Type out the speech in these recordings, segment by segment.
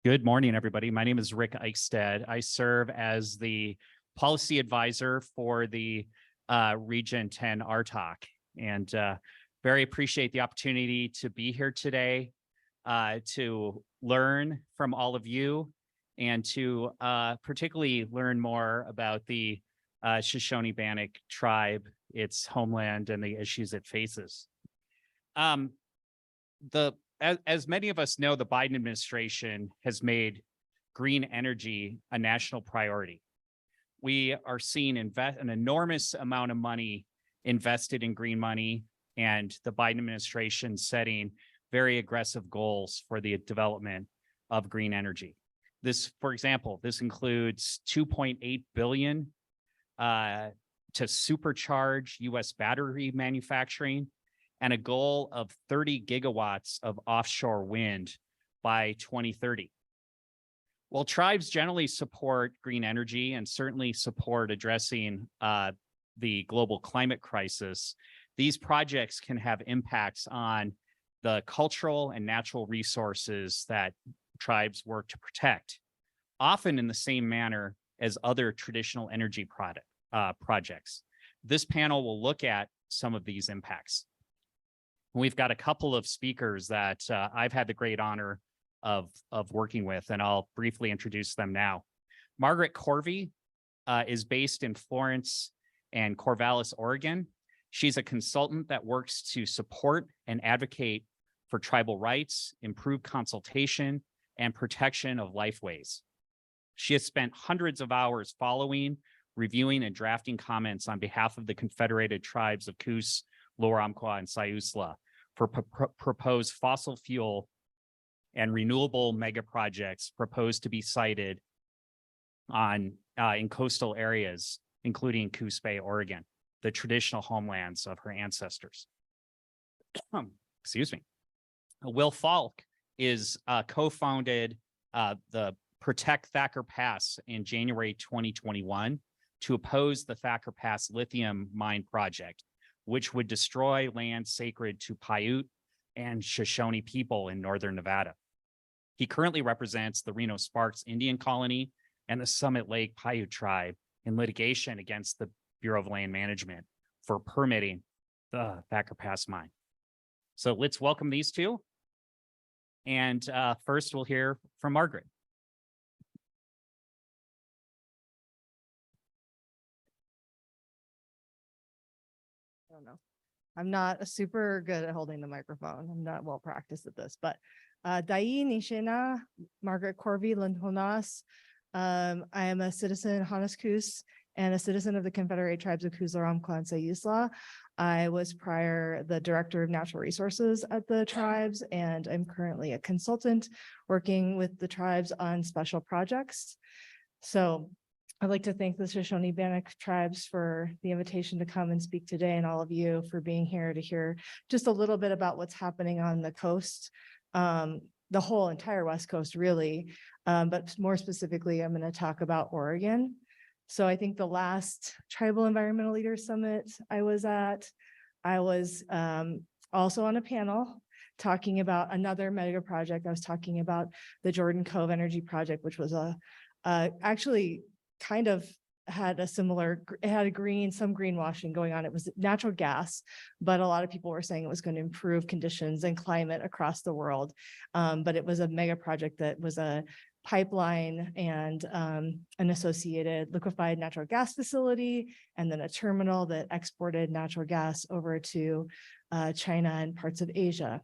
Good morning, everybody. My name is Rick Eichstead. I serve as the policy advisor for the Region 10 RTOC, and very appreciate the opportunity to be here today to learn from all of you and to particularly learn more about the Shoshone-Bannock tribe, its homeland, and the issues it faces. As many of us know, the Biden administration has made green energy a national priority. We are seeing an enormous amount of money invested in green money, and the Biden administration setting very aggressive goals for the development of green energy. This, for example, this includes $2.8 billion to supercharge U.S. battery manufacturing, and a goal of 30 gigawatts of offshore wind by 2030. While tribes generally support green energy and certainly support addressing the global climate crisis, these projects can have impacts on the cultural and natural resources that tribes work to protect, often in the same manner as other traditional energy projects. This panel will look at some of these impacts. We've got a couple of speakers that I've had the great honor of working with, and I'll briefly introduce them now. Margaret Corvey is based in Florence and Corvallis, Oregon. She's a consultant that works to support and advocate for tribal rights, improve consultation, and protection of lifeways. She has spent hundreds of hours following, reviewing, and drafting comments on behalf of the Confederated Tribes of Coos, Lower Umpqua, and Siuslaw for proposed fossil fuel and renewable mega projects proposed to be sited on in coastal areas, including Coos Bay, Oregon, the traditional homelands of her ancestors. Excuse me. Will Falk is co-founded the Protect Thacker Pass in January 2021 to oppose the Thacker Pass lithium mine project, which would destroy land sacred to Paiute and Shoshone people in northern Nevada. He currently represents the Reno Sparks Indian Colony and the Summit Lake Paiute tribe in litigation against the Bureau of Land Management for permitting the Thacker Pass mine. So let's welcome these two. And first we'll hear from Margaret. I don't know. I'm not super good at holding the microphone. I'm not well practiced at this, but Dai Nishena, Margaret Corvey Lindhonas. I am a citizen of Hannes and a citizen of the Confederate Tribes of Coos, Lower Umpqua, and Siuslaw. I was prior the Director of Natural Resources at the tribes, and I'm currently a consultant working with the tribes on special projects. So I'd like to thank the Shoshone-Bannock tribes for the invitation to come and speak today, and all of you for being here to hear just a little bit about what's happening on the coast, the whole entire West Coast, really. But more specifically, I'm going to talk about Oregon. So I think the last Tribal Environmental Leaders Summit I was at, I was also on a panel talking about another mega project. I was talking about the Jordan Cove Energy Project, which was actually kind of had a similar, it had some greenwashing going on. It was natural gas, but a lot of people were saying it was going to improve conditions and climate across the world. But it was a mega project that was a pipeline and an associated liquefied natural gas facility, and then a terminal that exported natural gas over to China and parts of Asia.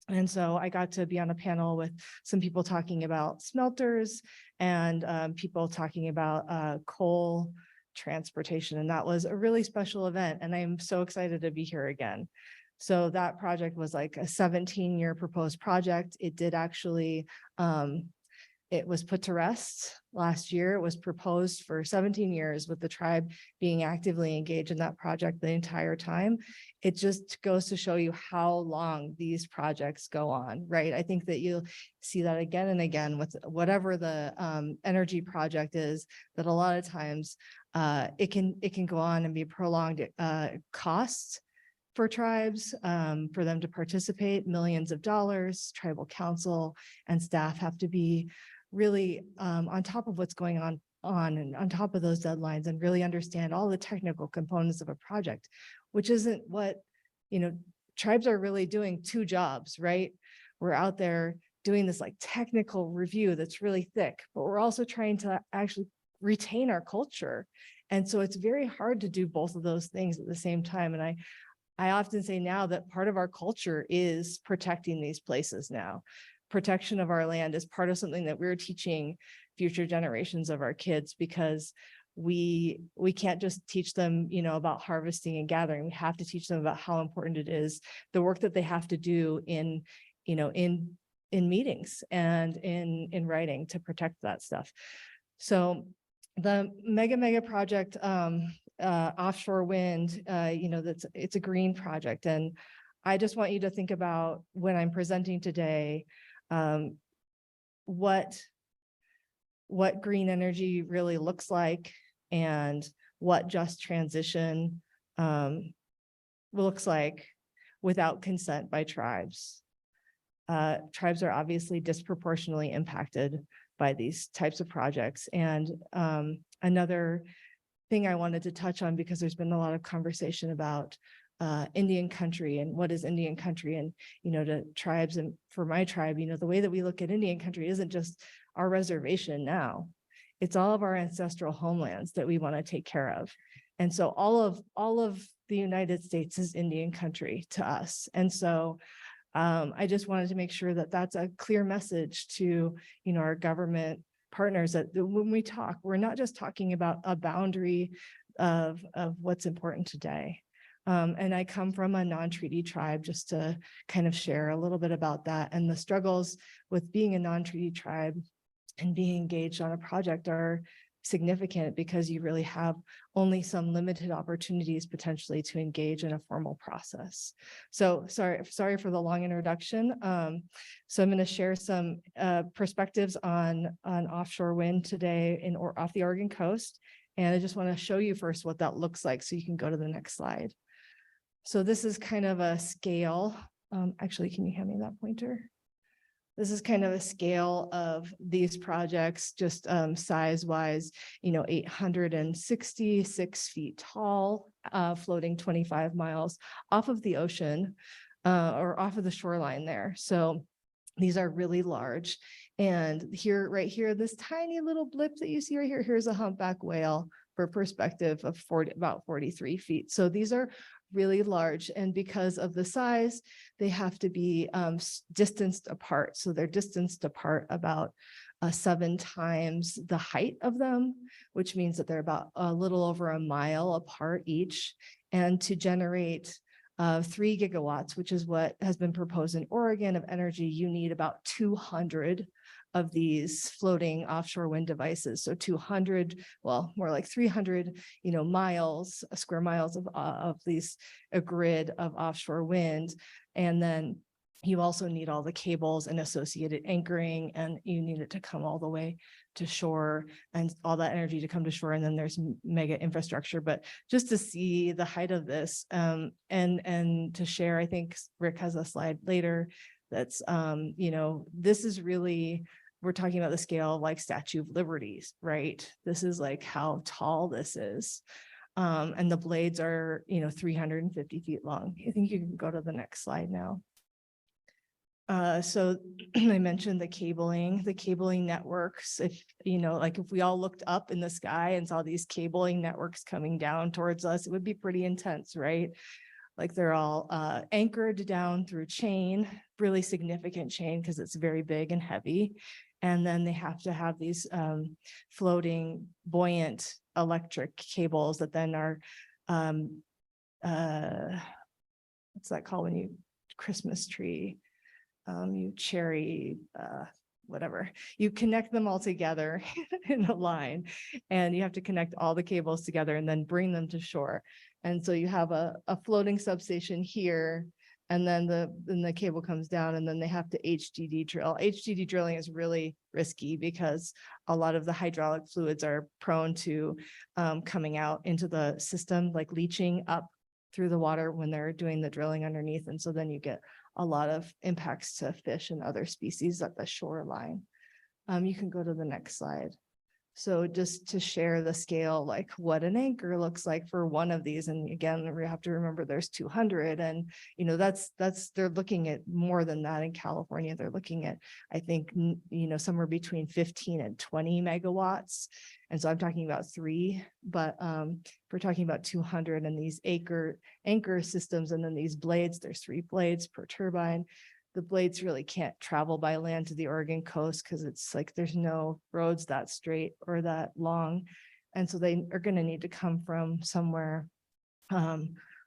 And so I got to be on a panel with some people talking about smelters and people talking about coal transportation. And that was a really special event. And I'm so excited to be here again. So that project was like a 17-year proposed project. It did actually, it was put to rest last year. It was proposed for 17 years with the tribe being actively engaged in that project the entire time. It just goes to show you how long these projects go on, right? I think that you'll see that again and again with whatever the energy project is, that a lot of times it can go on and be prolonged costs for tribes, for them to participate, millions of dollars. Tribal council and staff have to be really on top of what's going on and on top of those deadlines and really understand all the technical components of a project, which isn't what, tribes are really doing two jobs, right? We're out there doing this like technical review that's really thick, but we're also trying to actually retain our culture. And so it's very hard to do both of those things at the same time. And I often say now that part of our culture is protecting these places now. Protection of our land is part of something that we're teaching future generations of our kids, because we can't just teach them, about harvesting and gathering. We have to teach them about how important it is, the work that they have to do in meetings and in writing to protect that stuff. So the mega project, offshore wind, it's a green project. And I just want you to think about, when I'm presenting today, what green energy really looks like and what just transition looks like without consent by tribes. Tribes are obviously disproportionately impacted by these types of projects. And another thing I wanted to touch on, because there's been a lot of conversation about Indian country and what is Indian country, and to tribes, and for my tribe, the way that we look at Indian country isn't just our reservation now, it's all of our ancestral homelands that we want to take care of. And so all of the United States is Indian country to us. And so I just wanted to make sure that that's a clear message to our government partners, that when we talk, we're not just talking about a boundary of what's important today. And I come from a non-treaty tribe, just to kind of share a little bit about that. And the struggles with being a non-treaty tribe and being engaged on a project are significant, because you really have only some limited opportunities potentially to engage in a formal process. So sorry for the long introduction. So I'm going to share some perspectives on offshore wind today off the Oregon coast. And I just want to show you first what that looks like, so you can go to the next slide. So this is kind of a scale. Actually, can you hand me that pointer? This is kind of a scale of these projects, just size-wise, 866 feet tall, floating 25 miles off of the ocean or off of the shoreline there. So these are really large. And right here, this tiny little blip that you see right here, here's a humpback whale, for perspective, of about 43 feet. So these are really large, and because of the size, they have to be distanced apart. So they're distanced apart about 7 times the height of them, which means that they're about a little over a mile apart each. And to generate 3 gigawatts, which is what has been proposed in Oregon of energy, you need about 200 of these floating offshore wind devices. So 200, well, more like 300, square miles of these, a grid of offshore wind. And then you also need all the cables and associated anchoring, and you need it to come all the way to shore, and all that energy to come to shore. And then there's mega infrastructure. But just to see the height of this, and to share, I think Rick has a slide later that's, this is really, we're talking about the scale of like Statue of Liberties, right? This is like how tall this is. And the blades are, 350 feet long. I think you can go to the next slide now. So I mentioned the cabling networks. If, if we all looked up in the sky and saw these cabling networks coming down towards us, it would be pretty intense, right? Like they're all anchored down through chain, really significant chain, because it's very big and heavy. And then they have to have these floating buoyant electric cables that then are, what's that called when you Christmas tree, you cherry, whatever, you connect them all together in a line, and you have to connect all the cables together and then bring them to shore. And so you have a floating substation here, and then the cable comes down, and then they have to HDD drill. HDD drilling is really risky because a lot of the hydraulic fluids are prone to coming out into the system, like leaching up through the water when they're doing the drilling underneath. And so then you get a lot of impacts to fish and other species at the shoreline. You can go to the next slide. So just to share the scale, like what an anchor looks like for one of these. And again, we have to remember there's 200, and they're looking at more than that in California. They're looking at, I think, somewhere between 15 and 20 megawatts. And so I'm talking about 3, but we're talking about 200 and these anchor systems. And then these blades, there's 3 blades per turbine. The blades really can't travel by land to the Oregon coast because it's like there's no roads that straight or that long. And so they are going to need to come from somewhere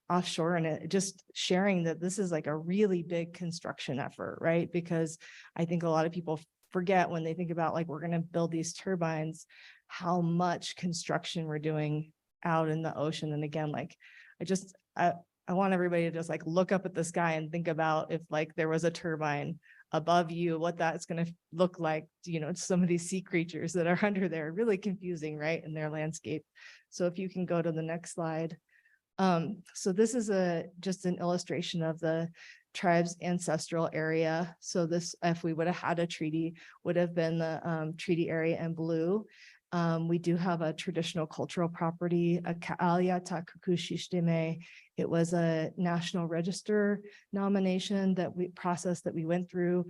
offshore. And it just sharing that this is like a really big construction effort, right? Because I think a lot of people forget when they think about like we're going to build these turbines, how much construction we're doing out in the ocean. And again, like I want everybody to just like look up at the sky and think about if like there was a turbine above you, what that's going to look like, some of these sea creatures that are under there, really confusing, right, in their landscape. So if you can go to the next slide. So this is just an illustration of the tribe's ancestral area. So this, if we would have had a treaty, would have been the treaty area in blue. We do have a traditional cultural property, a Ka'alia Takukushishtime. It was a National Register nomination that we went through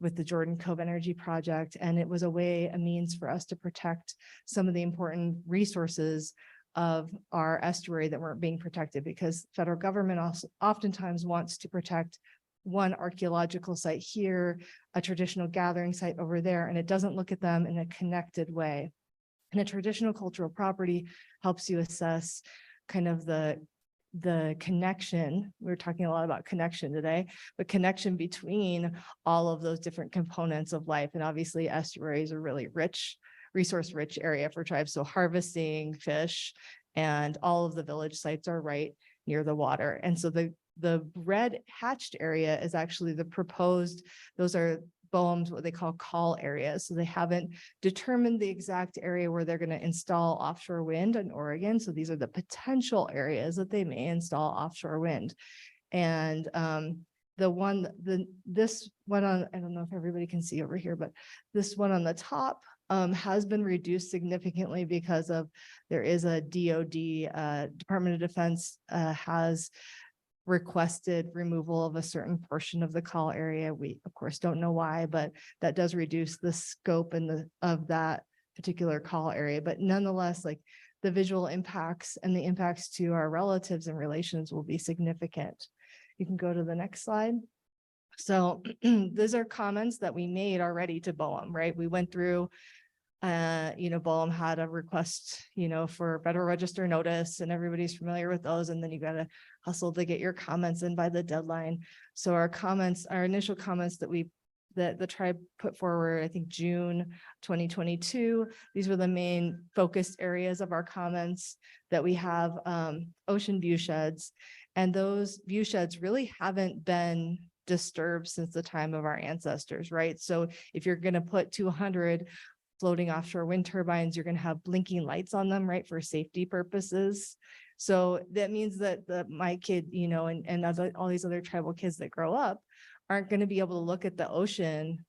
with the Jordan Cove Energy Project. And it was a means for us to protect some of the important resources of our estuary that weren't being protected, because federal government also oftentimes wants to protect one archaeological site here, a traditional gathering site over there, and it doesn't look at them in a connected way. And a traditional cultural property helps you assess kind of the connection. We're talking a lot about connection today, but connection between all of those different components of life. And obviously estuaries are really resource-rich area for tribes. So harvesting fish and all of the village sites are right near the water. And so the red hatched area is actually the proposed, those are BOEMs, what they call call areas. So they haven't determined the exact area where they're going to install offshore wind in Oregon. So these are the potential areas that they may install offshore wind. And this one on, I don't know if everybody can see over here, but this one on the top has been reduced significantly because there is a DOD, Department of Defense has requested removal of a certain portion of the call area. We of course don't know why, but that does reduce the scope of that particular call area. But nonetheless, like the visual impacts and the impacts to our relatives and relations will be significant. You can go to the next slide. So these are comments that we made already to BOEM, right? We went through BOEM had a request, for Federal Register notice, and everybody's familiar with those. And then you got to hustle to get your comments in by the deadline. So our initial comments that the tribe put forward, I think June 2022, these were the main focused areas of our comments, that we have ocean view sheds. And those view sheds really haven't been disturbed since the time of our ancestors, right? So if you're going to put 200 floating offshore wind turbines, you're going to have blinking lights on them, right, for safety purposes. So that means that my kid, and all these other tribal kids that grow up aren't going to be able to look at the ocean,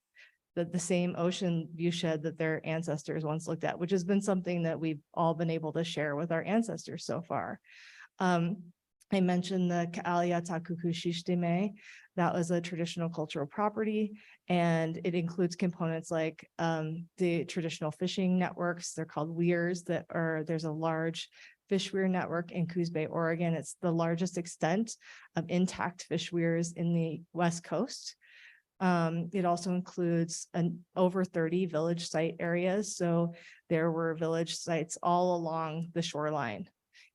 the same ocean view shed that their ancestors once looked at, which has been something that we've all been able to share with our ancestors so far. I mentioned the Ka'alia Takukushishtime. That was a traditional cultural property, and it includes components like the traditional fishing networks. They're called weirs. There's a large fish weir network in Coos Bay, Oregon. It's the largest extent of intact fish weirs in the West Coast. It also includes over 30 village site areas. So there were village sites all along the shoreline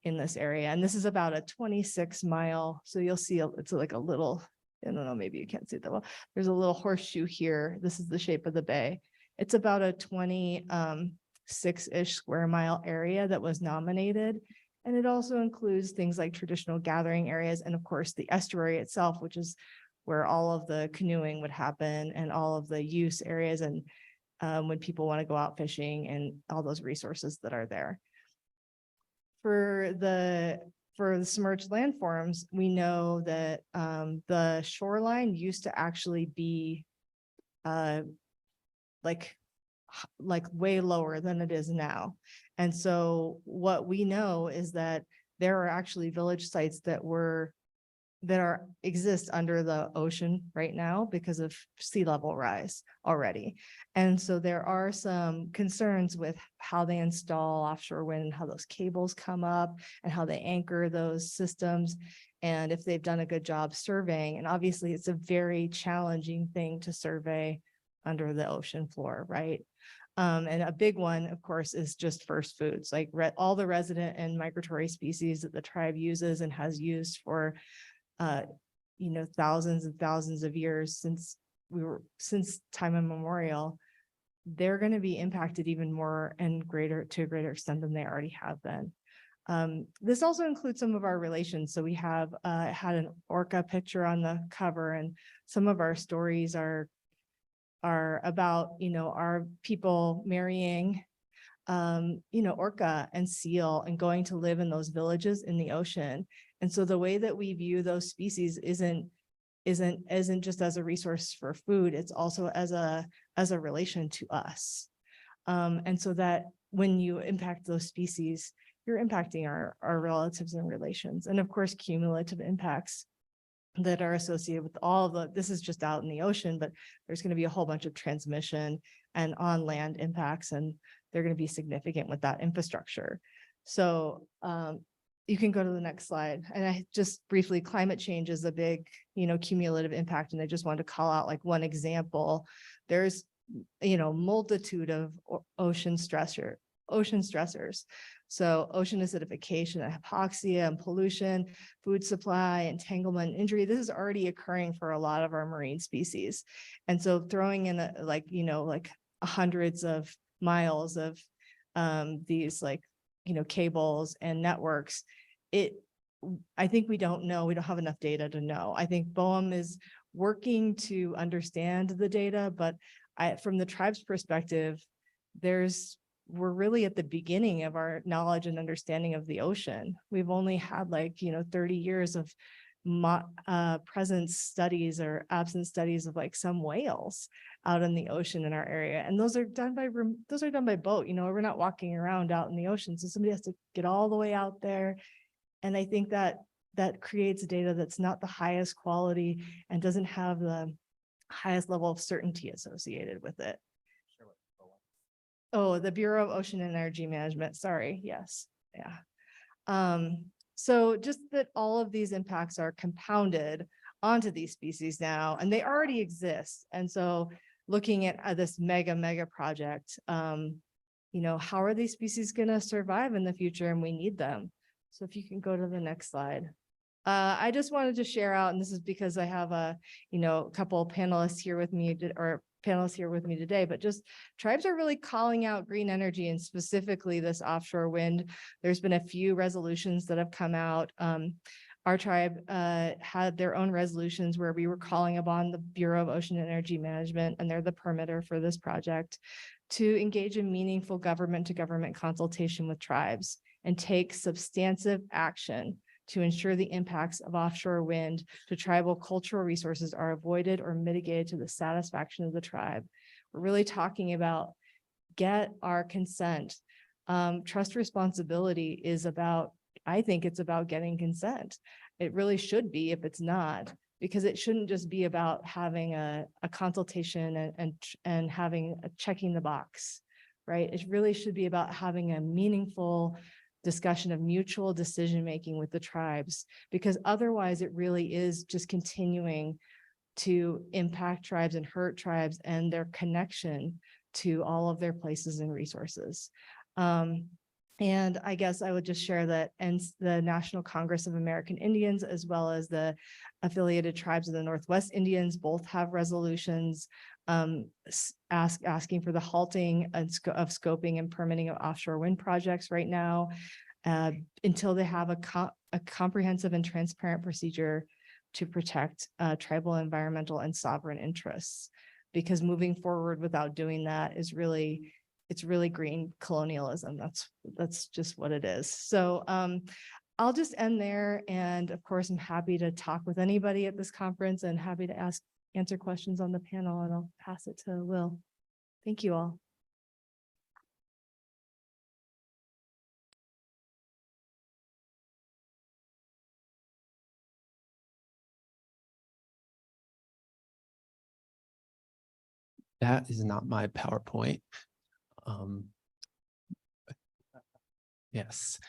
in this area. And this is about a 26-mile. So you'll see it's like a little, I don't know, maybe you can't see that well. There's a little horseshoe here. This is the shape of the bay. It's about a 26-ish square mile area that was nominated. And it also includes things like traditional gathering areas. And of course, the estuary itself, which is where all of the canoeing would happen and all of the use areas. And when people want to go out fishing and all those resources that are there. For the for the submerged landforms, we know that the shoreline used to actually be like way lower than it is now. And so what we know is that there are actually village sites that exist under the ocean right now because of sea level rise already. And so there are some concerns with how they install offshore wind, how those cables come up and how they anchor those systems, and if they've done a good job surveying. And obviously it's a very challenging thing to survey under the ocean floor, right? And a big one, of course, is just first foods, like all the resident and migratory species that the tribe uses and has used for thousands and thousands of years since time immemorial. They're going to be impacted even more and to a greater extent than they already have been. This also includes some of our relations. So we have had an orca picture on the cover, and some of our stories are about, our people marrying, orca and seal and going to live in those villages in the ocean. And so the way that we view those species isn't just as a resource for food, it's also as a relation to us. And so that when you impact those species, you're impacting our relatives and relations. And of course, cumulative impacts that are associated with all of this is just out in the ocean, but there's going to be a whole bunch of transmission and on land impacts, and they're going to be significant with that infrastructure. So you can go to the next slide. And I just briefly, climate change is a big, cumulative impact. And I just wanted to call out like one example. There's, multitude of ocean stressors. So ocean acidification, and hypoxia, and pollution, food supply, entanglement, injury. This is already occurring for a lot of our marine species. And so throwing in hundreds of miles of these cables and networks, I think we don't have enough data to know. I think BOEM is working to understand the data, but from the tribe's perspective, we're really at the beginning of our knowledge and understanding of the ocean. We've only had 30 years of presence studies or absence studies of some whales out in the ocean in our area. And those are done by boat. We're not walking around out in the ocean. So somebody has to get all the way out there. And I think that creates data that's not the highest quality and doesn't have the highest level of certainty associated with it. Oh, the Bureau of Ocean and Energy Management. Sorry. Yes. Yeah. So just that all of these impacts are compounded onto these species now, and they already exist. And so looking at this mega project, how are these species going to survive in the future? And we need them. So if you can go to the next slide. I just wanted to share out, and this is because I have a couple of panelists here with me, today, but just tribes are really calling out green energy, and specifically this offshore wind. There's been a few resolutions that have come out. Our tribe had their own resolutions where we were calling upon the Bureau of Ocean and Energy Management, and they're the permitter for this project, to engage in meaningful government to government consultation with tribes and take substantive action to ensure the impacts of offshore wind to tribal cultural resources are avoided or mitigated to the satisfaction of the tribe. We're really talking about get our consent. Trust responsibility is about, I think it's about getting consent. It really should be if it's not, because it shouldn't just be about having a consultation and having checking the box, right? It really should be about having a meaningful discussion of mutual decision-making with the tribes, because otherwise it really is just continuing to impact tribes and hurt tribes and their connection to all of their places and resources. And I guess I would just share that and the National Congress of American Indians, as well as the affiliated tribes of the Northwest Indians, both have resolutions asking for the halting of scoping and permitting of offshore wind projects right now until they have a comprehensive and transparent procedure to protect tribal, environmental, and sovereign interests. Because moving forward without doing that is really, it's really green colonialism. That's just what it is. So I'll just end there. And of course, I'm happy to talk with anybody at this conference and happy to answer questions on the panel, and I'll pass it to Will. Thank you all. That is not my PowerPoint. Yes.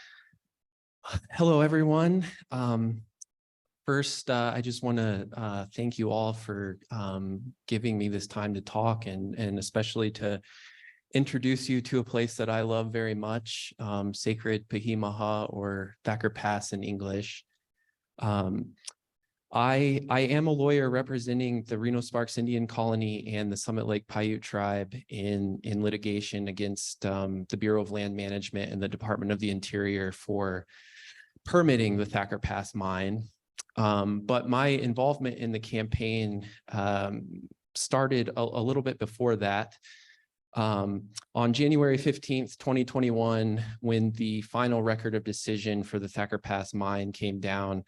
Hello, everyone. First, I just want to thank you all for giving me this time to talk, and especially to introduce you to a place that I love very much, Sacred Pahimaha, or Thacker Pass in English. I am a lawyer representing the Reno Sparks Indian Colony and the Summit Lake Paiute Tribe in litigation against the Bureau of Land Management and the Department of the Interior for permitting the Thacker Pass mine. But my involvement in the campaign started a little bit before that. On January 15th, 2021, when the final record of decision for the Thacker Pass mine came down,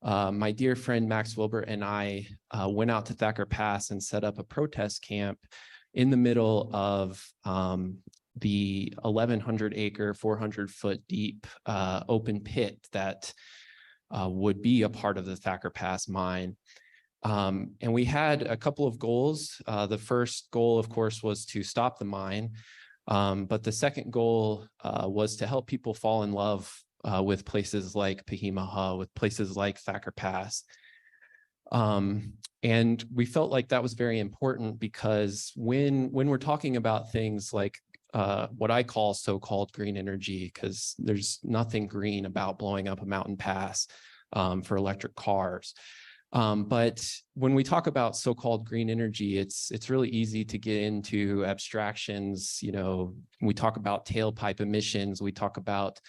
my dear friend Max Wilbert and I went out to Thacker Pass and set up a protest camp in the middle of the 1,100-acre, 400-foot deep open pit that would be a part of the Thacker Pass mine. And we had a couple of goals. The first goal, of course, was to stop the mine. But the second goal was to help people fall in love with places like Pahimaha, with places like Thacker Pass. And we felt like that was very important because when we're talking about things like what I call so-called green energy, because there's nothing green about blowing up a mountain pass for electric cars. But when we talk about so-called green energy, it's really easy to get into abstractions. You know, we talk about tailpipe emissions, we talk about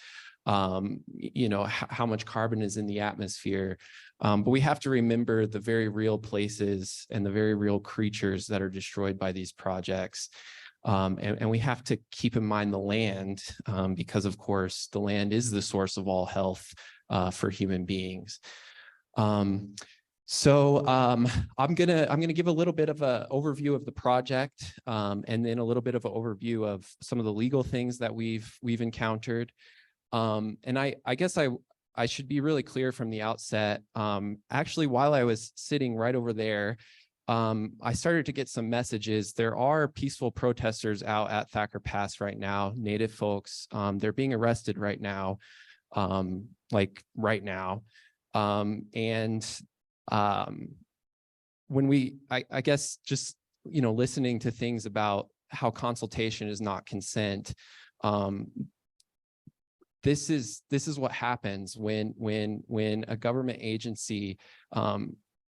how much carbon is in the atmosphere. But we have to remember the very real places and the very real creatures that are destroyed by these projects. And we have to keep in mind the land, because of course the land is the source of all health for human beings. So I'm gonna give a little bit of an overview of the project, and then a little bit of an overview of some of the legal things that we've encountered. And I guess I should be really clear from the outset. Actually, while I was sitting right over there, I started to get some messages. There are peaceful protesters out at Thacker Pass right now, Native folks. They're being arrested right now, like right now. When I guess just, listening to things about how consultation is not consent, this is what happens when a government agency,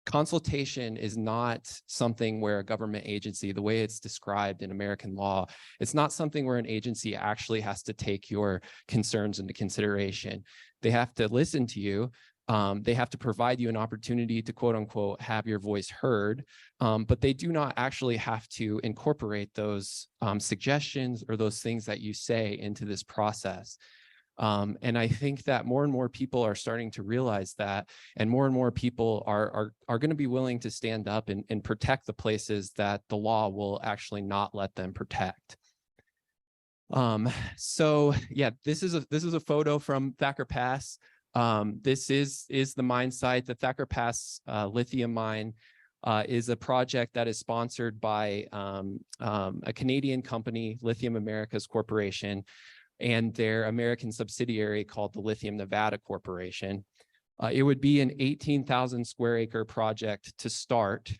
consultation is not something where a government agency, the way it's described in American law, it's not something where an agency actually has to take your concerns into consideration. They have to listen to you. They have to provide you an opportunity to quote unquote have your voice heard, but they do not actually have to incorporate those suggestions or those things that you say into this process. And I think that more and more people are starting to realize that, and more people are going to be willing to stand up and protect the places that the law will actually not let them protect. So yeah, this is a photo from Thacker Pass. This is the mine site. The Thacker Pass lithium mine is a project that is sponsored by a Canadian company, Lithium Americas Corporation, and their American subsidiary called the Lithium Nevada Corporation. It would be an 18,000 square acre project to start.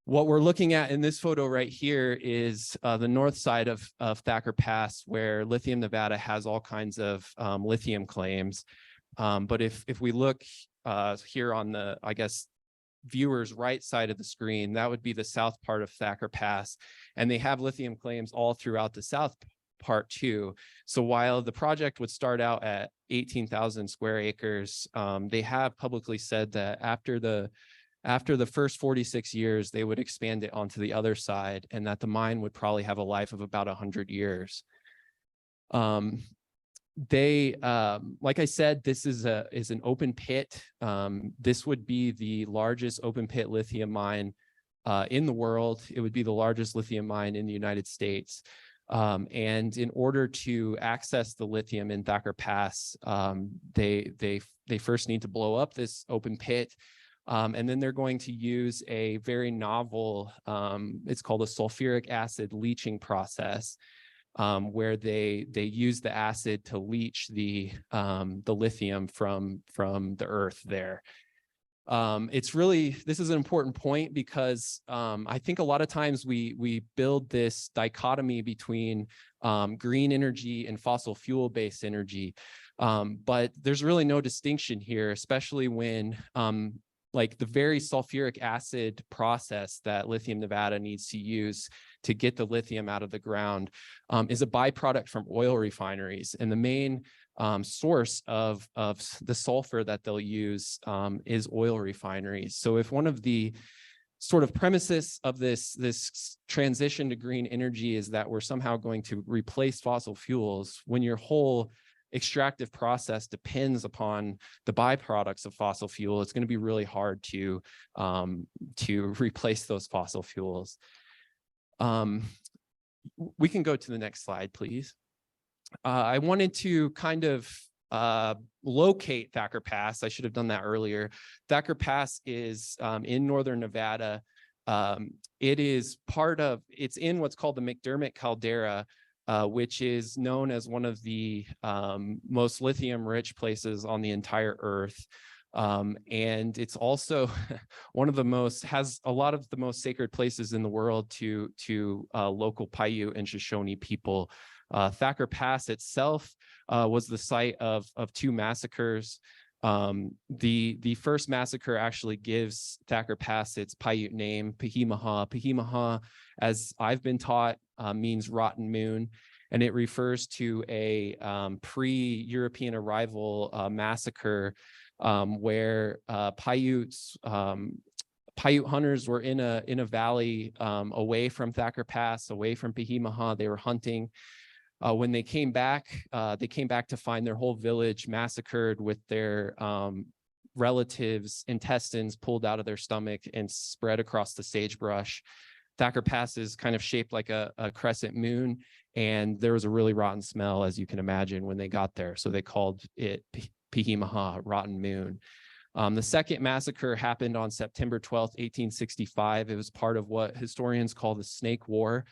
What we're looking at in this photo right here is the north side of Thacker Pass, where Lithium Nevada has all kinds of lithium claims. But if we look here on the, I guess, viewers' right side of the screen, that would be the south part of Thacker Pass. And they have lithium claims all throughout the south part too. So while the project would start out at 18,000 square acres, they have publicly said that after the first 46 years, they would expand it onto the other side, and that the mine would probably have a life of about 100 years. They, like I said, this is an open pit. This would be the largest open pit lithium mine in the world. It would be the largest lithium mine in the United States. And in order to access the lithium in Thacker Pass, they first need to blow up this open pit. And then they're going to use a very novel, it's called a sulfuric acid leaching process, where they use the acid to leach the lithium from the earth there. This is an important point because I think a lot of times we build this dichotomy between green energy and fossil fuel based energy. But there's really no distinction here, especially when like the very sulfuric acid process that Lithium Nevada needs to use to get the lithium out of the ground is a byproduct from oil refineries. And the main source of the sulfur that they'll use is oil refineries. So if one of the sort of premises of this transition to green energy is that we're somehow going to replace fossil fuels, when your whole extractive process depends upon the byproducts of fossil fuel, it's going to be really hard to replace those fossil fuels. We can go to the next slide, please. I wanted to kind of locate Thacker Pass. I should have done that earlier. Thacker Pass is in northern Nevada. It's in what's called the McDermott caldera, which is known as one of the most lithium-rich places on the entire Earth. And it's also one of the has a lot of the most sacred places in the world to local Paiute and Shoshone people. Thacker Pass itself was the site of two massacres. The first massacre actually gives Thacker Pass its Paiute name, Pihimaha. Pihimaha, as I've been taught, means rotten moon, and it refers to a pre-European arrival massacre where Paiute hunters were in a valley away from Thacker Pass, away from Pihimaha. They were hunting. When they came back to find their whole village massacred with their relatives' intestines pulled out of their stomach and spread across the sagebrush. Thacker Pass is kind of shaped like a crescent moon, and there was a really rotten smell, as you can imagine, when they got there. So they called it Pihimaha, rotten moon. The second massacre happened on September 12th, 1865. It was part of what historians call the Snake War,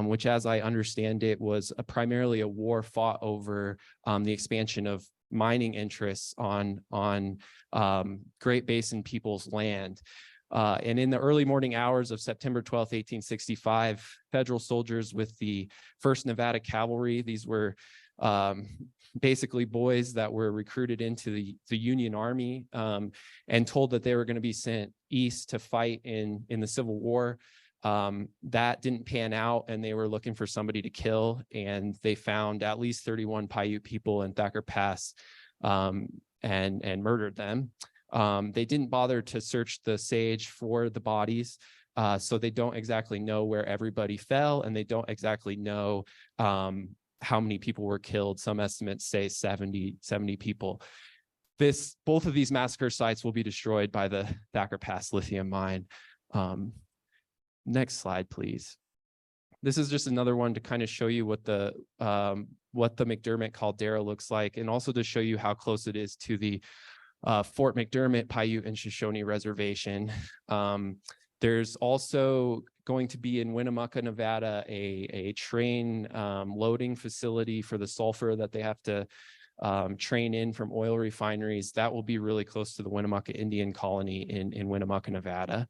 which, as I understand it, was primarily a war fought over the expansion of mining interests on Great Basin people's land. And in the early morning hours of September 12th, 1865, federal soldiers with the 1st Nevada Cavalry, these were basically boys that were recruited into the Union Army and told that they were going to be sent east to fight in the Civil War. That didn't pan out, and they were looking for somebody to kill, and they found at least 31 Paiute people in Thacker Pass and murdered them. They didn't bother to search the sage for the bodies, so they don't exactly know where everybody fell, and they don't exactly know how many people were killed. Some estimates say 70 people. Both of these massacre sites will be destroyed by the Thacker Pass lithium mine. Next slide, please. This is just another one to kind of show you what the McDermott caldera looks like, and also to show you how close it is to the Fort McDermott Paiute and Shoshone Reservation. There's also going to be in Winnemucca, Nevada, a train loading facility for the sulfur that they have to train in from oil refineries. That will be really close to the Winnemucca Indian Colony in Winnemucca, Nevada.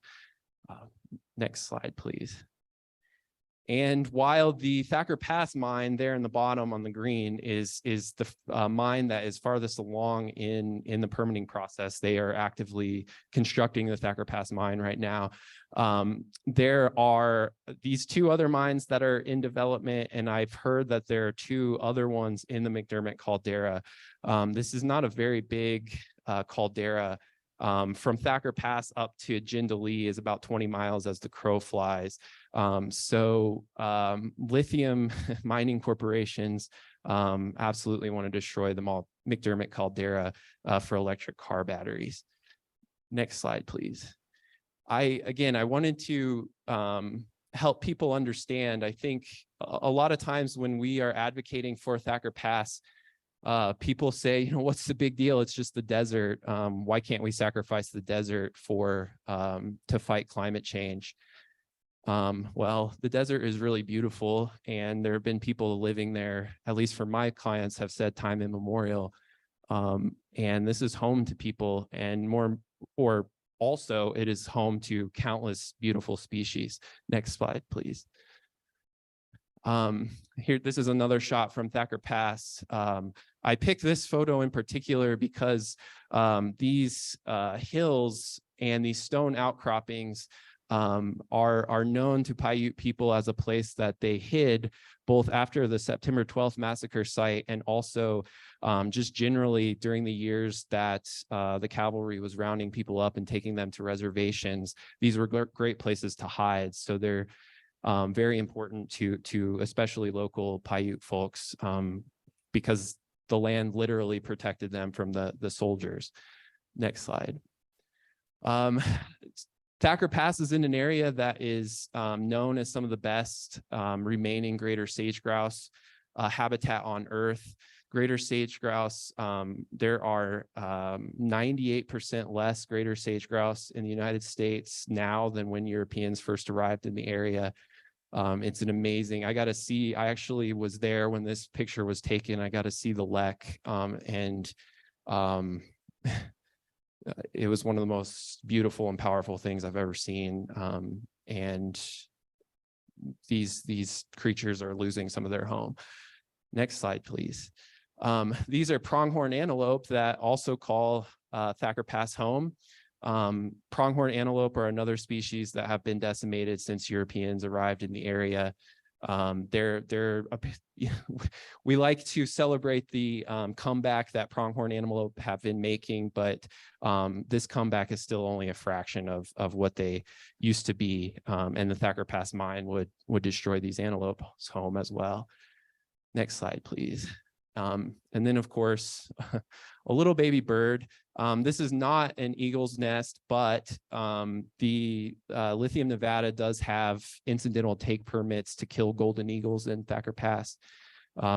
Next slide, please. And while the Thacker Pass mine there in the bottom on the green is the mine that is farthest along in the permitting process, they are actively constructing the Thacker Pass mine right now. There are these two other mines that are in development, and I've heard that there are two other ones in the McDermott caldera. This is not a very big caldera. From Thacker Pass up to Jindalee is about 20 miles as the crow flies. So lithium mining corporations absolutely want to destroy the McDermott caldera for electric car batteries. Next slide, please. I wanted to help people understand. I think a lot of times when we are advocating for Thacker Pass, people say, what's the big deal? It's just the desert. Why can't we sacrifice the desert to fight climate change? Well, the desert is really beautiful, and there have been people living there, at least for my clients, have said time immemorial. And this is home to people, and also it is home to countless beautiful species. Next slide, please. Here, this is another shot from Thacker Pass. I picked this photo in particular because these hills and these stone outcroppings are known to Paiute people as a place that they hid both after the September 12th massacre site and also just generally during the years that the cavalry was rounding people up and taking them to reservations. These were great places to hide. So they're very important to especially local Paiute folks because the land literally protected them from the soldiers. Next slide. Thacker Pass is in an area that is known as some of the best remaining greater sage grouse habitat on Earth. Greater sage grouse, there are 98% less greater sage grouse in the United States now than when Europeans first arrived in the area. It's an amazing, I actually was there when this picture was taken. I got to see the lek, and it was one of the most beautiful and powerful things I've ever seen. And these creatures are losing some of their home. Next slide, please. These are pronghorn antelope that also call Thacker Pass home. Pronghorn antelope are another species that have been decimated since Europeans arrived in the area. We like to celebrate the comeback that pronghorn antelope have been making, but this comeback is still only a fraction of what they used to be, and the Thacker Pass mine would destroy these antelopes home as well. Next slide, please. And then, of course, a little baby bird. This is not an eagle's nest, but the Lithium Nevada does have incidental take permits to kill golden eagles in Thacker Pass.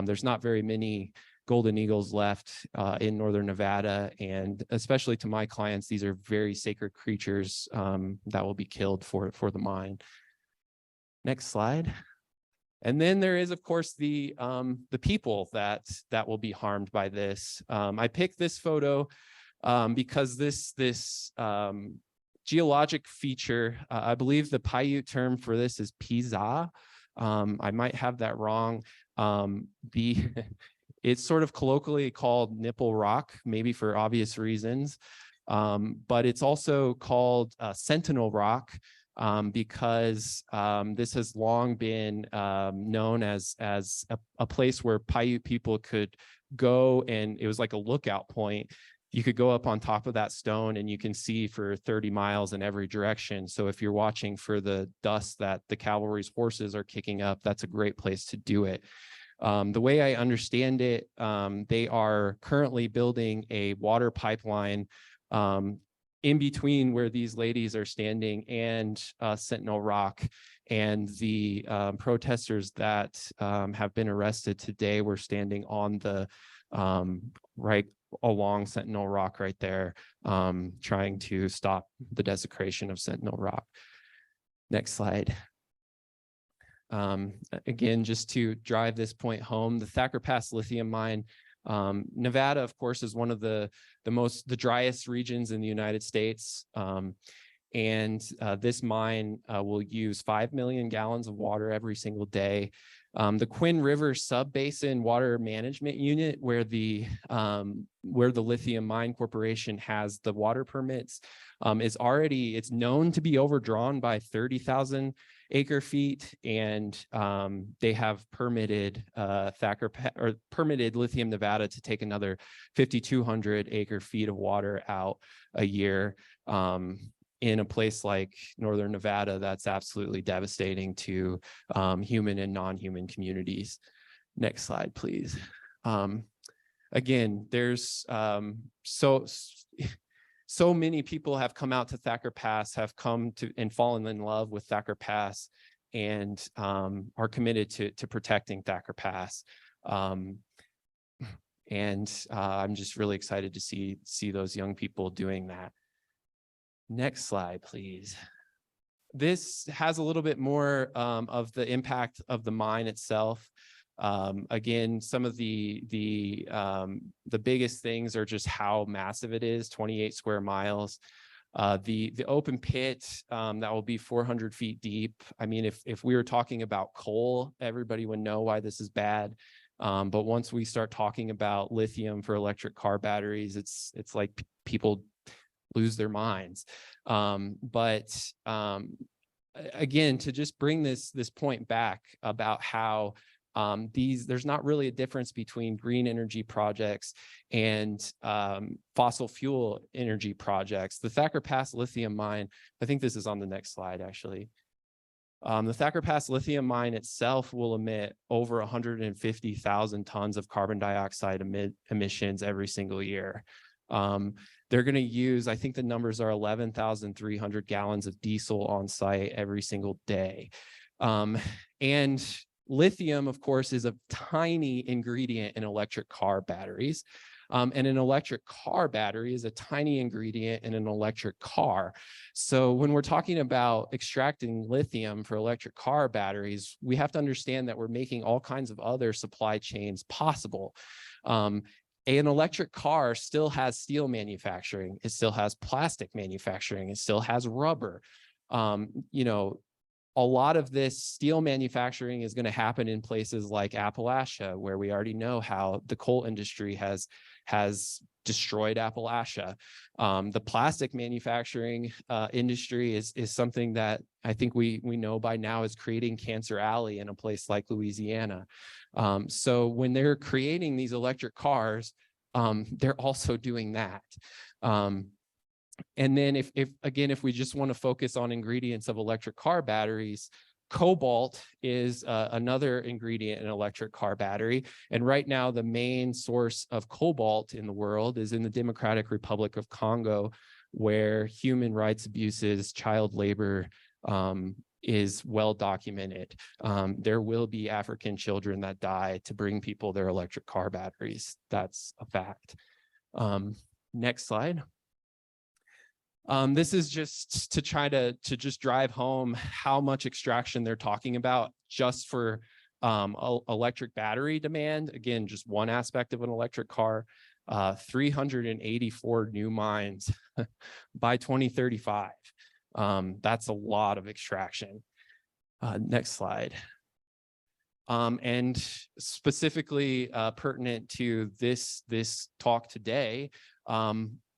There's not very many golden eagles left in northern Nevada, and especially to my clients, these are very sacred creatures that will be killed for the mine. Next slide. And then there is, of course, the people that will be harmed by this. I picked this photo because this geologic feature, I believe the Paiute term for this is Pisa. I might have that wrong. It's sort of colloquially called Nipple Rock, maybe for obvious reasons, but it's also called Sentinel Rock. Because this has long been known as a place where Paiute people could go, and it was like a lookout point. You could go up on top of that stone and you can see for 30 miles in every direction. So if you're watching for the dust that the cavalry's horses are kicking up, that's a great place to do it. The way I understand it, they are currently building a water pipeline in between where these ladies are standing and Sentinel Rock, and the protesters that have been arrested today were standing on the right along Sentinel Rock right there, trying to stop the desecration of Sentinel Rock. Next slide. Again, just to drive this point home, the Thacker Pass lithium mine, Nevada, of course, is one of the driest regions in the United States. And this mine will use 5 million gallons of water every single day. The Quinn River Subbasin Water Management Unit, where the Lithium Mine Corporation has the water permits, it's known to be overdrawn by 30,000 acre feet, and they have permitted permitted Lithium Nevada to take another 5,200 acre feet of water out a year. In a place like northern Nevada, that's absolutely devastating to human and non-human communities. Next slide, please. Again, there's so many people have come out to Thacker Pass, have come to and fallen in love with Thacker Pass, and are committed to protecting Thacker Pass. I'm just really excited to see those young people doing that. Next slide, please. This has a little bit more of the impact of the mine itself. Again, some of the biggest things are just how massive it is, 28 square miles. The open pit that will be 400 feet deep. I mean, if we were talking about coal, everybody would know why this is bad. But once we start talking about lithium for electric car batteries, it's like people lose their minds. Again, to just bring this point back about how there's not really a difference between green energy projects and fossil fuel energy projects. The Thacker Pass lithium mine, I think this is on the next slide, actually. The Thacker Pass lithium mine itself will emit over 150,000 tons of carbon dioxide emissions every single year. They're going to use, I think the numbers are 11,300 gallons of diesel on site every single day. And lithium, of course, is a tiny ingredient in electric car batteries. And an electric car battery is a tiny ingredient in an electric car. So when we're talking about extracting lithium for electric car batteries, we have to understand that we're making all kinds of other supply chains possible. An electric car still has steel manufacturing. It still has plastic manufacturing. It still has rubber. You know, a lot of this steel manufacturing is going to happen in places like Appalachia, where we already know how the coal industry has destroyed Appalachia. The plastic manufacturing industry is something that I think we know by now is creating Cancer Alley in a place like Louisiana. So when they're creating these electric cars, they're also doing that. And then if we just want to focus on ingredients of electric car batteries, cobalt is another ingredient in an electric car battery. And right now, the main source of cobalt in the world is in the Democratic Republic of Congo, where human rights abuses, child labor is well documented. There will be African children that die to bring people their electric car batteries. That's a fact. Next slide. This is just to try to just drive home how much extraction they're talking about just for electric battery demand. Again, just one aspect of an electric car, 384 new mines by 2035. That's a lot of extraction. Next slide. And specifically pertinent to this talk today,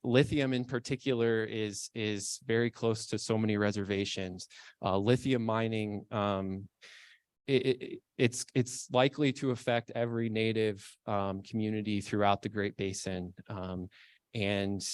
lithium in particular is very close to so many reservations. Lithium mining, it's likely to affect every native community throughout the Great Basin. And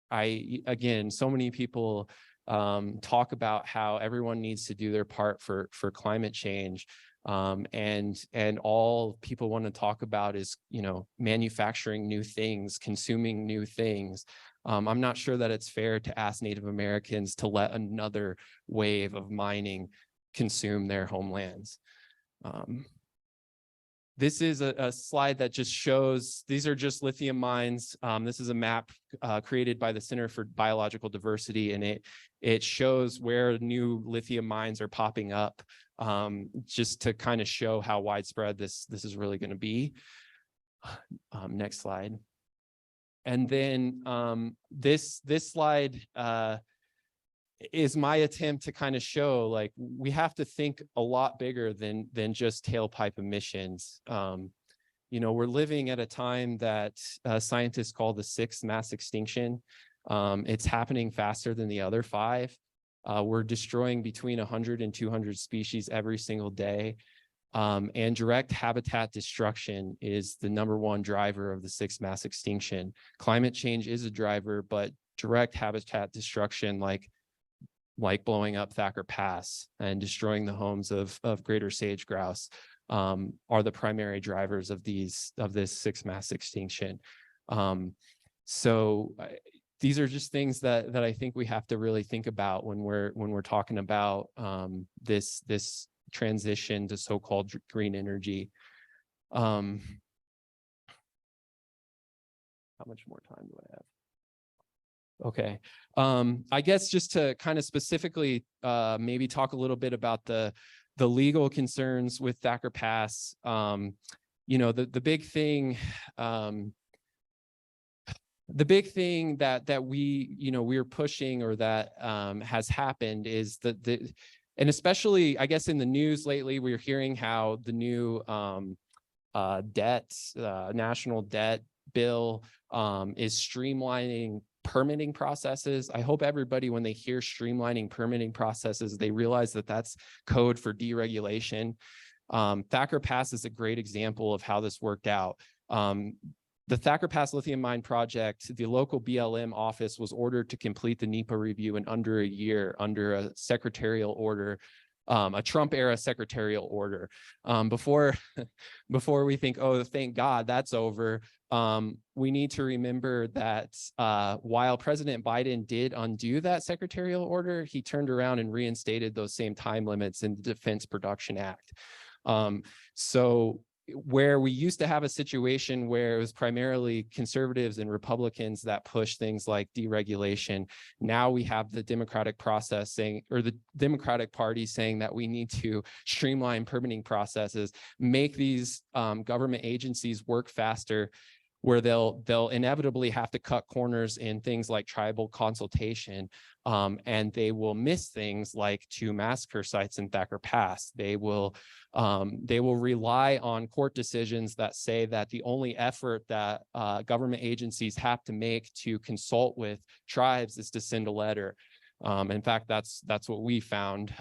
again, so many people talk about how everyone needs to do their part for climate change. And all people want to talk about is, you know, manufacturing new things, consuming new things. I'm not sure that it's fair to ask Native Americans to let another wave of mining consume their homelands. This is a slide that just shows, these are just lithium mines. This is a map created by the Center for Biological Diversity, and it shows where new lithium mines are popping up, just to kind of show how widespread this is really going to be. Next slide. And then this slide is my attempt to kind of show, like, we have to think a lot bigger than just tailpipe emissions. You know, we're living at a time that scientists call the sixth mass extinction. It's happening faster than the other five. We're destroying between 100 and 200 species every single day. And direct habitat destruction is the #1 driver of the sixth mass extinction. Climate change is a driver, but direct habitat destruction, like blowing up Thacker Pass and destroying the homes of greater sage grouse, are the primary drivers of this sixth mass extinction. So these are just things that I think we have to really think about when we're talking about this transition to so-called green energy. How much more time do I have? Okay. I guess just to kind of specifically maybe talk a little bit about the legal concerns with Thacker Pass. You know, the big thing that we're pushing, or that has happened, is that and especially I guess in the news lately, we're hearing how the new national debt bill is streamlining permitting processes. I hope everybody, when they hear streamlining permitting processes, they realize that that's code for deregulation. Thacker Pass is a great example of how this worked out. The Thacker Pass lithium mine project, the local BLM office was ordered to complete the NEPA review in under a year under a secretarial order, a Trump era secretarial order. Before we think, oh, thank God that's over, we need to remember that while President Biden did undo that secretarial order, he turned around and reinstated those same time limits in the Defense Production Act. So where we used to have a situation where it was primarily conservatives and Republicans that push things like deregulation, now we have the Democratic process saying, or the Democratic Party saying, that we need to streamline permitting processes, make these government agencies work faster, where they'll inevitably have to cut corners in things like tribal consultation, and they will miss things like 2 massacre sites in Thacker Pass. They will rely on court decisions that say that the only effort that government agencies have to make to consult with tribes is to send a letter. In fact, that's what we found.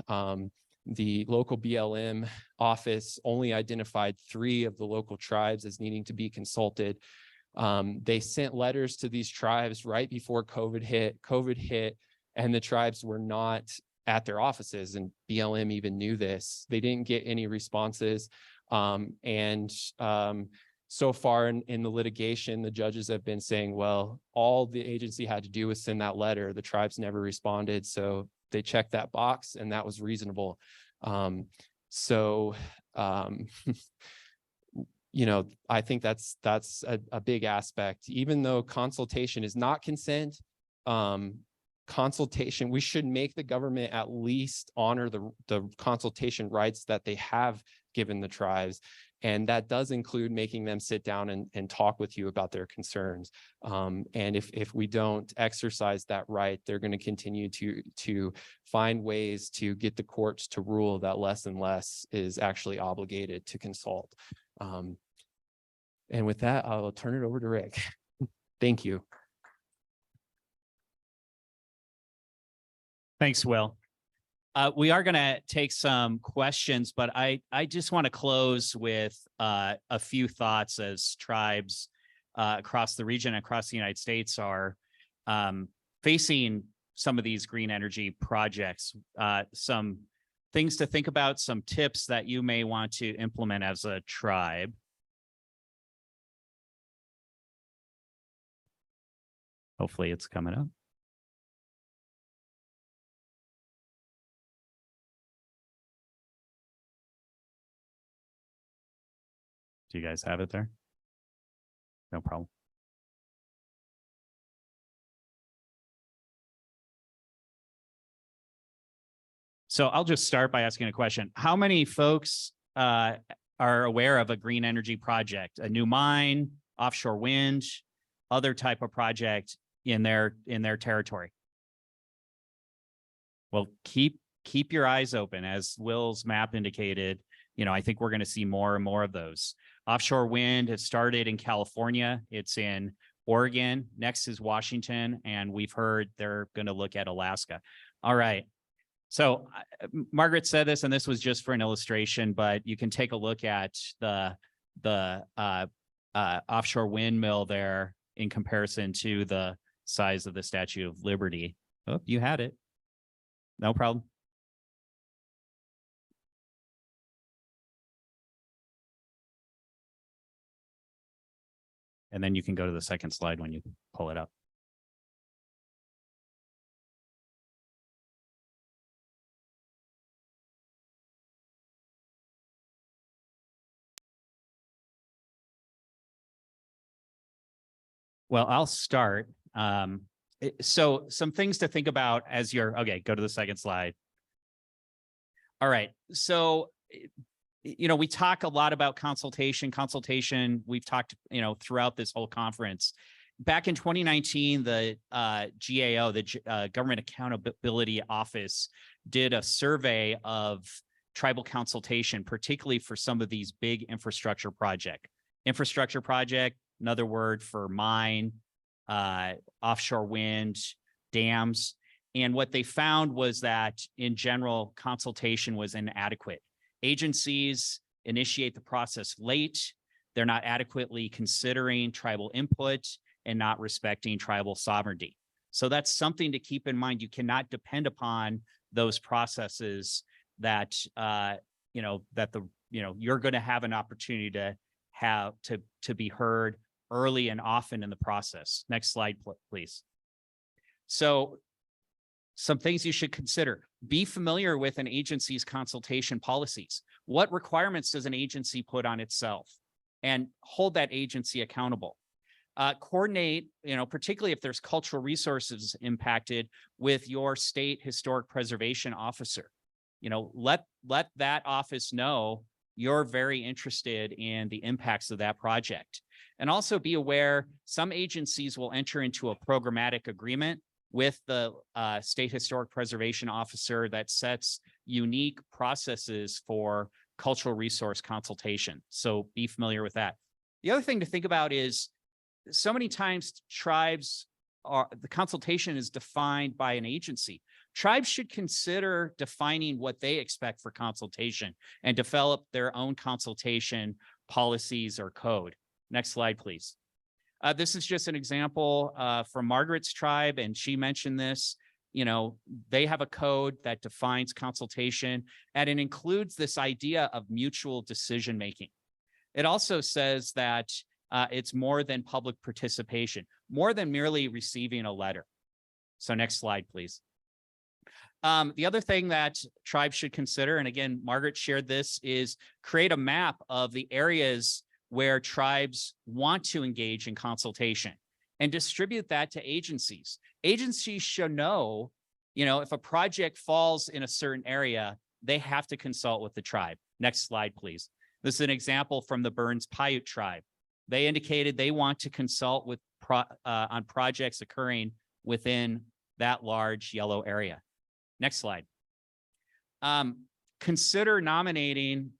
The local BLM office only identified 3 of the local tribes as needing to be consulted. They sent letters to these tribes right before COVID hit, and the tribes were not at their offices, and BLM even knew this. They didn't get any responses. So far in the litigation, the judges have been saying, well, all the agency had to do was send that letter. The tribes never responded, so they checked that box, and that was reasonable. You know, I think that's a big aspect. Even though consultation is not consent, consultation, we should make the government at least honor the consultation rights that they have given the tribes. And that does include making them sit down and talk with you about their concerns. And if we don't exercise that right, they're going to continue to find ways to get the courts to rule that less and less is actually obligated to consult. And with that, I'll turn it over to Rick. Thank you. Thanks, Will. We are going to take some questions, but I just want to close with a few thoughts as tribes across the region, across the United States are facing some of these green energy projects. Some things to think about, some tips that you may want to implement as a tribe. Hopefully it's coming up. Do you guys have it there? No problem. So I'll just start by asking a question. How many folks are aware of a green energy project, a new mine, offshore wind, other type of project in their territory? Well, keep your eyes open. As Will's map indicated, you know, I think we're going to see more and more of those. Offshore wind has started in California. It's in Oregon. Next is Washington. And we've heard they're going to look at Alaska. All right. So Margaret said this, and this was just for an illustration, but you can take a look at the offshore windmill there in comparison to the size of the Statue of Liberty. Oh, you had it. No problem. And then you can go to the second slide when you pull it up. Well, I'll start. So some things to think about as you're, okay, go to the second slide. All right. So, we talk a lot about consultation. We've talked, throughout this whole conference. Back in 2019, the GAO, the Government Accountability Office, did a survey of tribal consultation, particularly for some of these big infrastructure project. Infrastructure project, another word for mine, offshore wind, dams. And what they found was that in general, consultation was inadequate. Agencies initiate the process late. They're not adequately considering tribal input and not respecting tribal sovereignty. So that's something to keep in mind. You cannot depend upon those processes that, you're going to have an opportunity to be heard early and often in the process. Next slide, please. So some things you should consider. Be familiar with an agency's consultation policies. What requirements does an agency put on itself? And hold that agency accountable. Coordinate, particularly if there's cultural resources impacted, with your state historic preservation officer. Let that office know you're very interested in the impacts of that project. And also be aware, some agencies will enter into a programmatic agreement with the state historic preservation officer that sets unique processes for cultural resource consultation. So be familiar with that. The other thing to think about is so many times the consultation is defined by an agency. Tribes should consider defining what they expect for consultation and develop their own consultation policies or code. Next slide, please. This is just an example from Margaret's tribe, and she mentioned this. They have a code that defines consultation, and it includes this idea of mutual decision making. It also says that it's more than public participation, more than merely receiving a letter. So next slide, please. The other thing that tribes should consider, and again, Margaret shared this, is create a map of the areas where tribes want to engage in consultation and distribute that to agencies. Agencies should know, if a project falls in a certain area, they have to consult with the tribe. Next slide, please. This is an example from the Burns Paiute tribe. They indicated they want to consult with on projects occurring within that large yellow area. Next slide. Consider nominating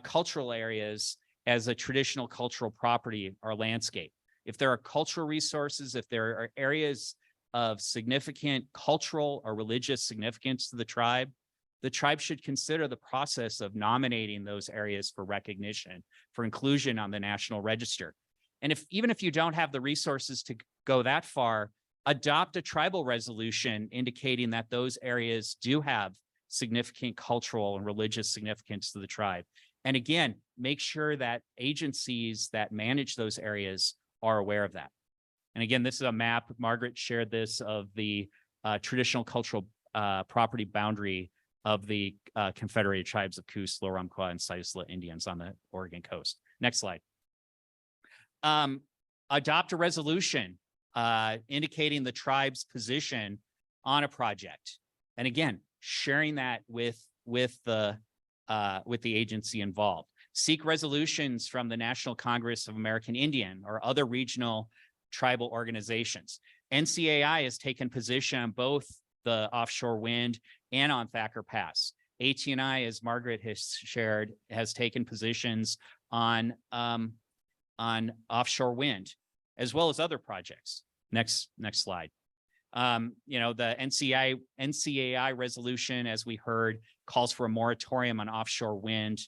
cultural areas as a traditional cultural property or landscape. If there are cultural resources, if there are areas of significant cultural or religious significance to the tribe should consider the process of nominating those areas for recognition, for inclusion on the National Register. And even if you don't have the resources to go that far, adopt a tribal resolution indicating that those areas do have significant cultural and religious significance to the tribe. And again, make sure that agencies that manage those areas are aware of that. And again, this is a map, Margaret shared this, of the traditional cultural property boundary of the Confederated Tribes of Coos, Lower Umpqua, and Siuslaw Indians on the Oregon coast. Next slide. Adopt a resolution indicating the tribe's position on a project. And again, sharing that with the agency involved. Seek resolutions from the National Congress of American Indian or other regional tribal organizations. NCAI has taken position on both the offshore wind and on Thacker Pass. AT&I, as Margaret has shared, has taken positions on offshore wind, as well as other projects. Next slide. The NCAI resolution, as we heard, calls for a moratorium on offshore wind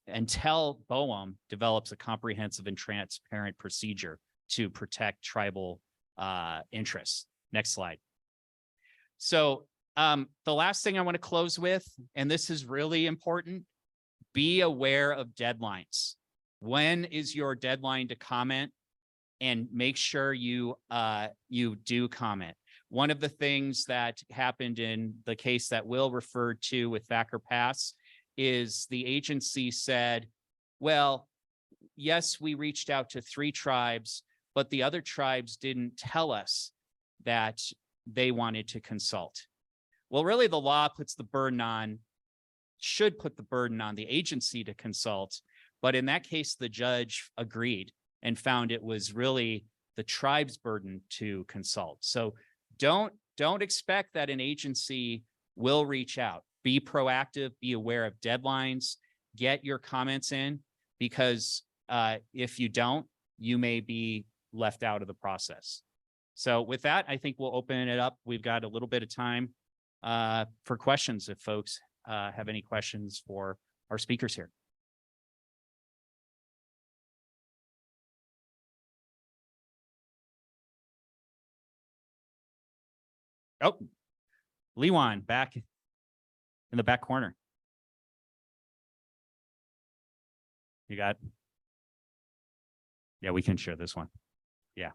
until BOEM develops a comprehensive and transparent procedure to protect tribal interests. Next slide. So the last thing I want to close with, and this is really important, be aware of deadlines. When is your deadline to comment? and make sure you do comment. One of the things that happened in the case that Will referred to with Thacker Pass is the agency said, well, yes, we reached out to 3 tribes, but the other tribes didn't tell us that they wanted to consult. Well, really, the law should put the burden on the agency to consult. But in that case, the judge agreed and found it was really the tribe's burden to consult. So don't expect that an agency will reach out. Be proactive, be aware of deadlines, get your comments in, because if you don't, you may be left out of the process. So with that, I think we'll open it up. We've got a little bit of time for questions if folks have any questions for our speakers here. Oh, Lewan back in the back corner. You got, yeah, we can share this one. Yeah.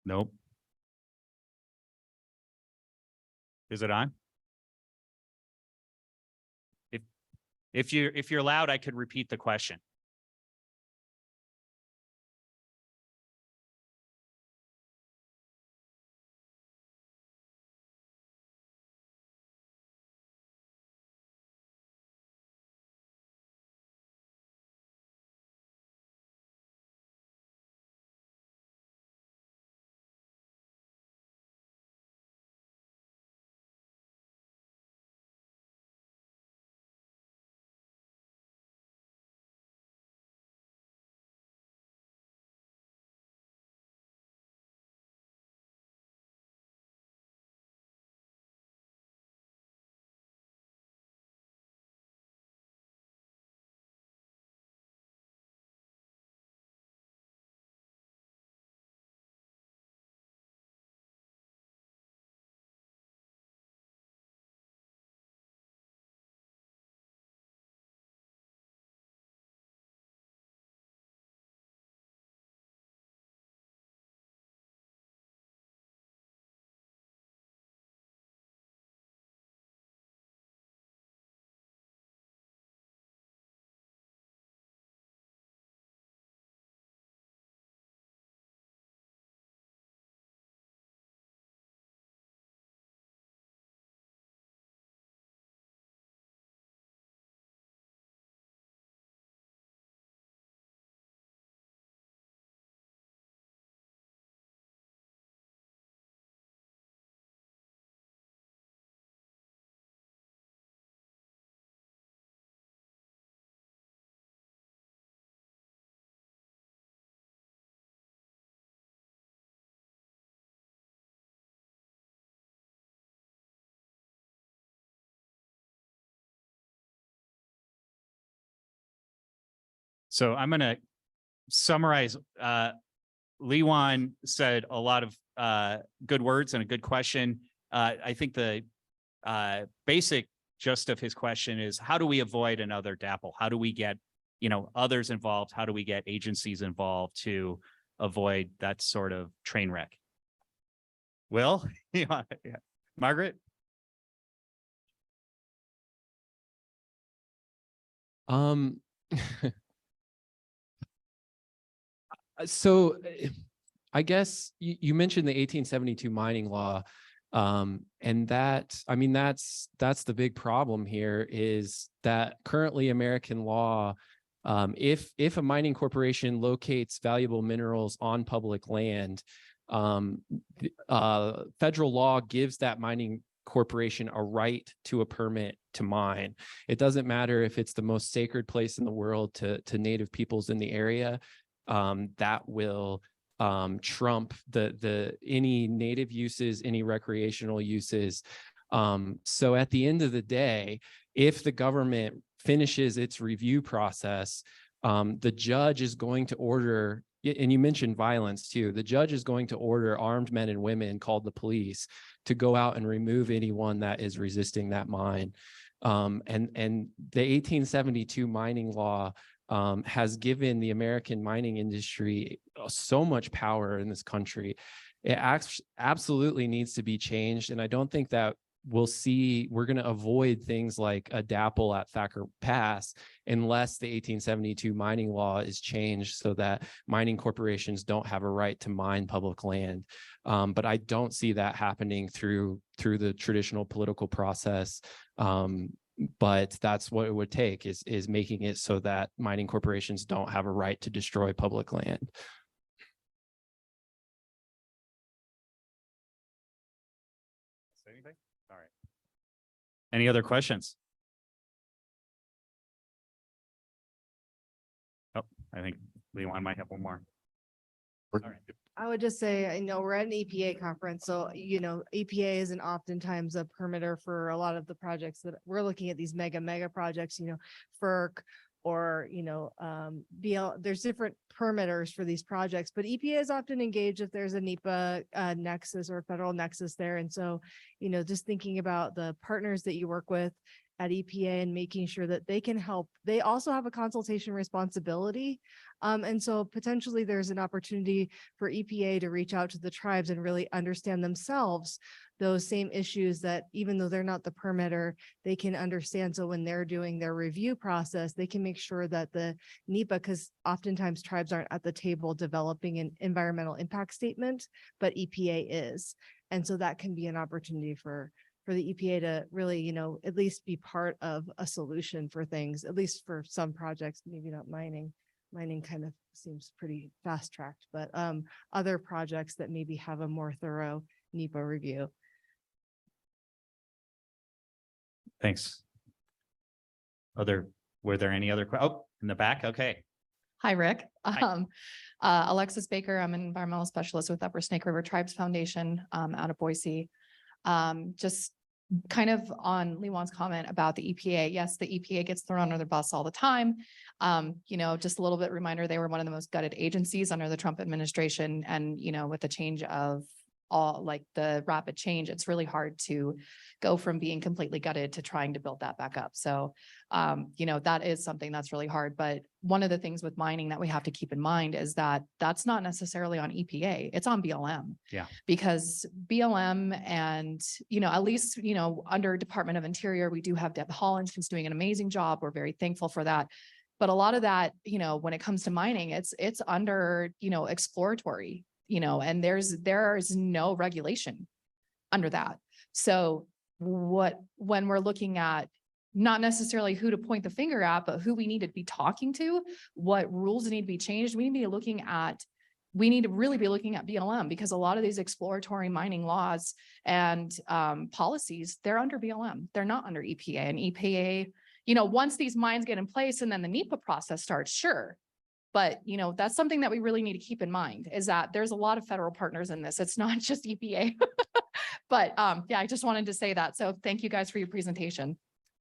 Nope. Is it on? If you're loud, I could repeat the question. So I'm going to summarize. Lewan said a lot of good words and a good question. I think the basic gist of his question is, how do we avoid another DAPL? How do we get, others involved? How do we get agencies involved to avoid that sort of train wreck? Will? Yeah. Margaret? So I guess you mentioned the 1872 mining law, and that's the big problem here, is that currently American law, if a mining corporation locates valuable minerals on public land, federal law gives that mining corporation a right to a permit to mine. It doesn't matter if it's the most sacred place in the world to Native peoples in the area. That will trump any native uses, any recreational uses. So at the end of the day, if the government finishes its review process, the judge is going to order, and you mentioned violence too, the judge is going to order armed men and women called the police to go out and remove anyone that is resisting that mine. And the 1872 mining law has given the American mining industry so much power in this country. It absolutely needs to be changed. And I don't think that we're going to avoid things like a DAPL at Thacker Pass unless the 1872 mining law is changed so that mining corporations don't have a right to mine public land. But I don't see that happening through the traditional political process. But that's what it would take is making it so that mining corporations don't have a right to destroy public land. Anything? All right. Any other questions? Oh, I think Leon might have one more. All right. I would just say, I know we're at an EPA conference, so, EPA isn't oftentimes a permitter for a lot of the projects that we're looking at, these mega projects, FERC or, there's different permitters for these projects, but EPA is often engaged if there's a NEPA nexus or federal nexus there. And so, just thinking about the partners that you work with at EPA and making sure that they can help. They also have a consultation responsibility. And so potentially there's an opportunity for EPA to reach out to the tribes and really understand themselves those same issues that even though they're not the permitter, they can understand. So when they're doing their review process, they can make sure that the NEPA, because oftentimes tribes aren't at the table developing an environmental impact statement, but EPA is. And so that can be an opportunity for the EPA to really, at least be part of a solution for things, at least for some projects, maybe not mining. Mining kind of seems pretty fast tracked, but other projects that maybe have a more thorough NEPA review. Thanks. Were there any other, oh, in the back? Okay. Hi, Rick. Hi. Alexis Baker. I'm an environmental specialist with Upper Snake River Tribes Foundation out of Boise. Just kind of on Lewan's comment about the EPA. Yes, the EPA gets thrown under the bus all the time. Just a little bit reminder, they were one of the most gutted agencies under the Trump administration. And, with the change of the rapid change, it's really hard to go from being completely gutted to trying to build that back up. So, that is something that's really hard. But one of the things with mining that we have to keep in mind is that that's not necessarily on EPA, it's on BLM. Yeah. Because BLM and, at least, under Department of Interior, we do have Deb Holland, who's doing an amazing job. We're very thankful for that. But a lot of that, when it comes to mining, it's under, exploratory, and there's no regulation under that. So when we're looking at not necessarily who to point the finger at, but who we need to be talking to, what rules need to be changed, we need to really be looking at BLM, because a lot of these exploratory mining laws and policies, they're under BLM. They're not under EPA. And EPA, once these mines get in place and then the NEPA process starts, sure. But, that's something that we really need to keep in mind, is that there's a lot of federal partners in this. It's not just EPA. But yeah, I just wanted to say that. So thank you guys for your presentation.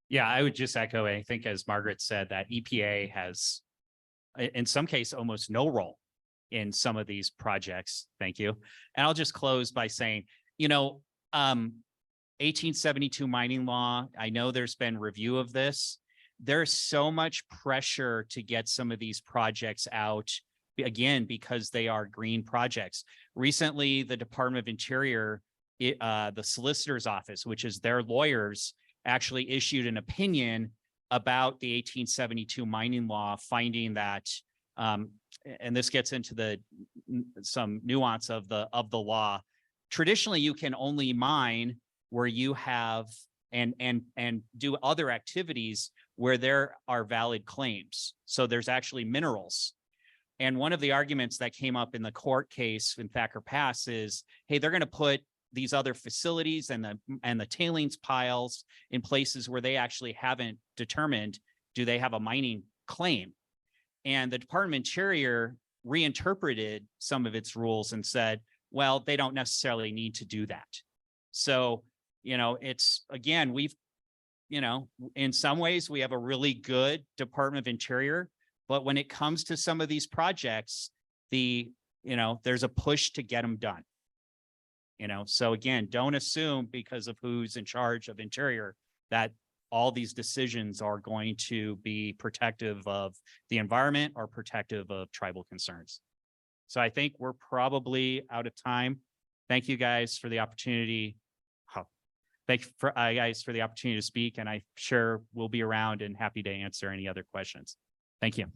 Yeah, I would just echo, I think, as Margaret said, that EPA has, in some case, almost no role in some of these projects. Thank you. And I'll just close by saying, 1872 mining law, I know there's been review of this. There's so much pressure to get some of these projects out, again, because they are green projects. Recently, the Department of Interior, the solicitor's office, which is their lawyers, actually issued an opinion about the 1872 mining law, finding that, and this gets into some nuance of the law. Traditionally, you can only mine where you have and do other activities where there are valid claims. So there's actually minerals. And one of the arguments that came up in the court case in Thacker Pass is, hey, they're going to put these other facilities and the tailings piles in places where they actually haven't determined, do they have a mining claim? And the Department of Interior reinterpreted some of its rules and said, well, they don't necessarily need to do that. So, it's, again, in some ways we have a really good Department of Interior, But when it comes to some of these projects, there's a push to get them done. So again, don't assume because of who's in charge of Interior that all these decisions are going to be protective of the environment or protective of tribal concerns. So I think we're probably out of time. Thank you guys for the opportunity. Thank you guys for the opportunity to speak, and I'm sure we'll be around and happy to answer any other questions. Thank you.